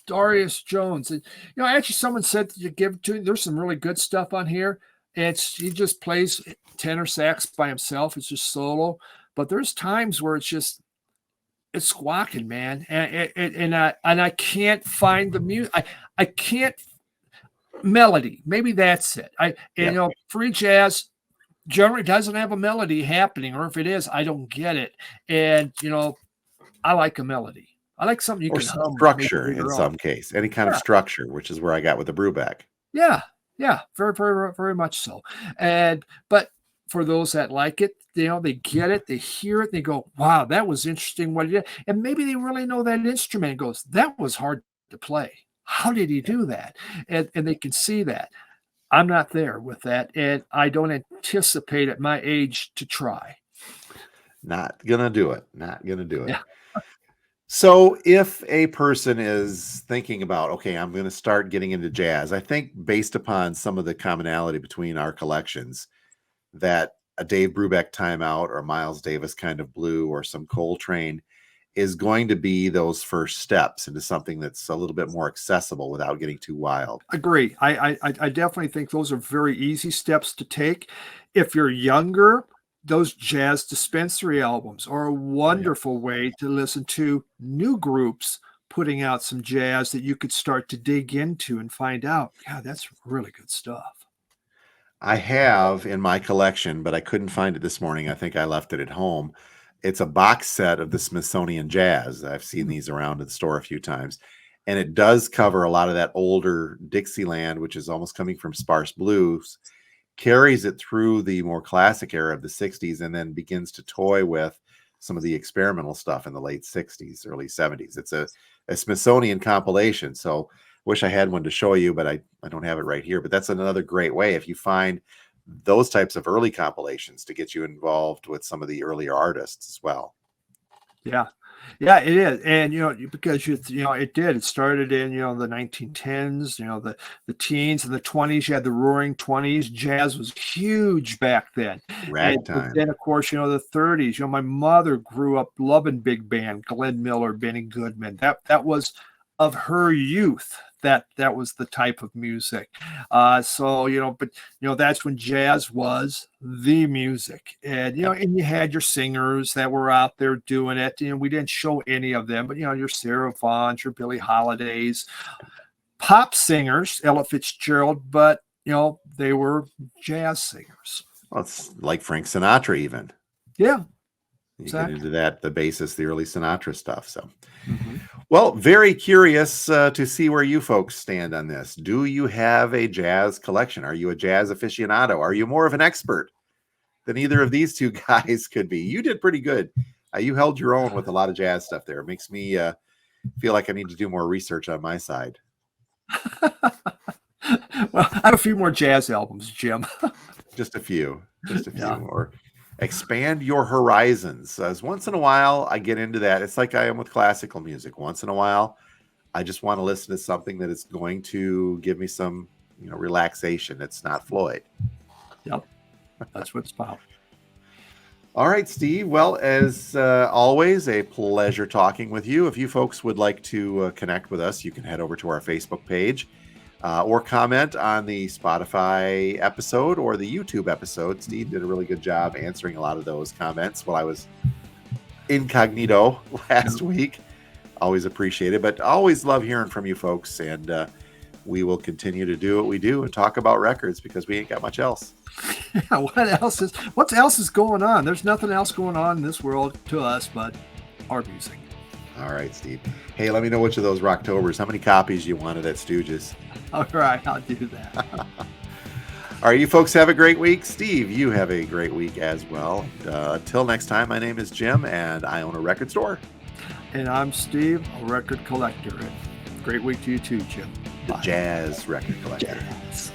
S2: Darius Jones. Actually, someone said to give it to. There's some really good stuff on here. He just plays tenor sax by himself. It's just solo. But there's times where it's squawking, man, and I can't find the music. I can't. Melody, maybe that's it. Free jazz generally doesn't have a melody happening, or if it is, I don't get it. And I like a melody. I like something you can hum.
S1: Structure in some case, any kind of structure, which is where I got with the Brubeck.
S2: Yeah, very, very, very much so. But for those that like it, they get it, they hear it, they go, "Wow, that was interesting." What he did, and maybe they really know that instrument. And goes, "That was hard to play. How did he do that?" And they can see that. I'm not there with that, and I don't anticipate at my age to try.
S1: Not gonna do it. Not gonna do it.
S2: Yeah.
S1: So if a person is thinking about, okay, I'm going to start getting into jazz, I think based upon some of the commonality between our collections, that a Dave Brubeck Timeout or Miles Davis kind of blue or some Coltrane is going to be those first steps into something that's a little bit more accessible without getting too wild.
S2: Agree. I definitely think those are very easy steps to take. If you're younger, those jazz dispensary albums are a wonderful way to listen to new groups putting out some jazz that you could start to dig into and find out, yeah, that's really good stuff.
S1: I have in my collection, but I couldn't find it this morning. I think I left it at home. It's a box set of the Smithsonian Jazz. I've seen these around at the store a few times. And it does cover a lot of that older Dixieland, which is almost coming from sparse blues, carries it through the more classic era of the 60s, and then begins to toy with some of the experimental stuff in the late 60s, early 70s. It's a Smithsonian compilation. So wish I had one to show you, but I don't have it right here. But that's another great way if you find those types of early compilations to get you involved with some of the earlier artists as well.
S2: Yeah, it is. And, because, it started in, the 1910s, the teens and the 20s. You had the roaring 20s. Jazz was huge back then.
S1: Ragtime.
S2: Then, of course, the 30s. My mother grew up loving big band, Glenn Miller, Benny Goodman. That was of her youth. that was the type of music. So, but that's when jazz was the music. And and you had your singers that were out there doing it. We didn't show any of them, but your Sarah Vaughan's, your Billie Holidays, pop singers, Ella Fitzgerald, but they were jazz singers.
S1: Well, it's like Frank Sinatra, even.
S2: Yeah.
S1: You
S2: Exactly.
S1: get into that, the basis, the early Sinatra stuff. So, well, very curious to see where you folks stand on this. Do you have a jazz collection? Are you a jazz aficionado? Are you more of an expert than either of these two guys could be? You did pretty good. You held your own with a lot of jazz stuff there. It makes me feel like I need to do more research on my side.
S2: Well, I have a few more jazz albums, Jim.
S1: Just a few
S2: Yeah.
S1: or expand your horizons. As once in a while I get into that. It's like I am with classical music. Once in a while, I just want to listen to something that is going to give me some, relaxation. It's not Floyd.
S2: Yep. That's what it's about.
S1: All right, Steve. Well, as always, a pleasure talking with you. If you folks would like to connect with us, you can head over to our Facebook page or comment on the Spotify episode or the YouTube episode. Steve did a really good job answering a lot of those comments while I was incognito last week. Always appreciate it, but always love hearing from you folks. And we will continue to do what we do and talk about records because we ain't got much else.
S2: Yeah, what else is going on? There's nothing else going on in this world to us but our music.
S1: All right, Steve. Hey, let me know which of those Rocktobers, how many copies you wanted at Stooges.
S2: All right, I'll do that.
S1: All right, you folks have a great week. Steve, you have a great week as well. Until next time, my name is Jim, and I own a record store.
S2: And I'm Steve, a record collector. And great week to you too, Jim.
S1: The
S2: Bye.
S1: Jazz Record Collector.
S2: Jazz.